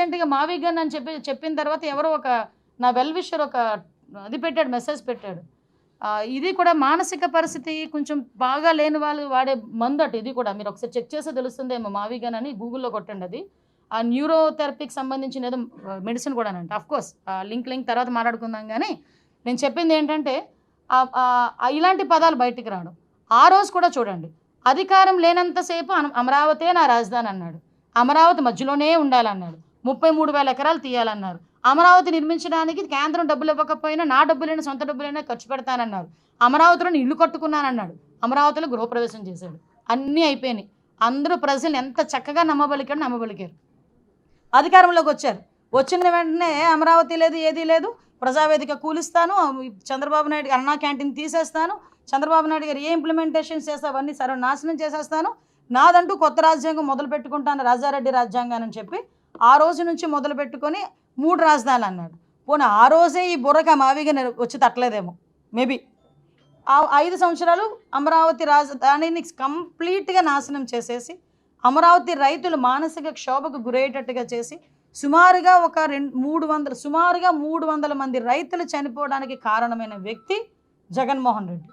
రీసెంట్‌గా 'మావి గన్' అని చెప్పిన తర్వాత ఎవరో ఒక నా వెల్ విషర్ ఒక అది పెట్టాడు, మెసేజ్ పెట్టాడు. ఇది కూడా మానసిక పరిస్థితి కొంచెం బాగా లేని వాళ్ళు వాడే మందట ఇది కూడా. మీరు ఒకసారి చెక్ చేస్తే తెలుస్తుందేమో 'మావి గన్' అని గూగుల్‌లో కొట్టండి అది. ఆ న్యూరో థెరపీకి సంబంధించిన ఏదో మెడిసిన్ కూడానంట. ఆఫ్‌కోర్స్ లింక్ తర్వాత మాట్లాడుకుందాం గానీ, నేను చెప్పిందేంటంటే ఇలాంటి పదాలు బయటికి రావడం. ఆ రోజు కూడా చూడండి, అధికారం లేనంత సేపు అమరావతే నా రాజధాని అన్నాడు. అమరావతి మధ్యలోనే ఉండాలన్నాడు. 33,000 ఎకరాలు తీయాలన్నారు. అమరావతి నిర్మించడానికి కేంద్రం డబ్బులు ఇవ్వకపోయినా నా డబ్బులైనా సొంత డబ్బులైనా ఖర్చు పెడతానన్నారు. అమరావతిలో నేను ఇల్లు కట్టుకున్నానన్నాడు. అమరావతిలో గృహప్రవేశం చేశాడు. అన్నీ అయిపోయినాయి. అందరూ ప్రజల్ని ఎంత చక్కగా నమ్మబలికారు. అధికారంలోకి వచ్చారు. వచ్చిన వెంటనే అమరావతి లేదు, ఏదీ లేదు, ప్రజావేదిక కూలిస్తాను, చంద్రబాబు నాయుడు అన్నా క్యాంటీన్ తీసేస్తాను, చంద్రబాబు నాయుడు గారు ఏ ఇంప్లిమెంటేషన్స్ చేస్తే అవన్నీ సర్వనాశనం చేసేస్తాను, నాదంటూ కొత్త రాజ్యాంగం మొదలు పెట్టుకుంటాను రాజారెడ్డి రాజ్యాంగం అని చెప్పి ఆ రోజు నుంచి మొదలు పెట్టుకొని 3 రాజధానులు అన్నాడు. పోనీ ఆ రోజే ఈ బుర్రక మావిగా వచ్చి తట్టలేదేమో మేబీ. ఆ 5 సంవత్సరాలు అమరావతి రాజధానిని కంప్లీట్గా నాశనం చేసేసి అమరావతి రైతులు మానసిక క్షోభకు గురయ్యేటట్టుగా చేసి సుమారుగా 300 మంది రైతులు చనిపోవడానికి కారణమైన వ్యక్తి జగన్మోహన్ రెడ్డి.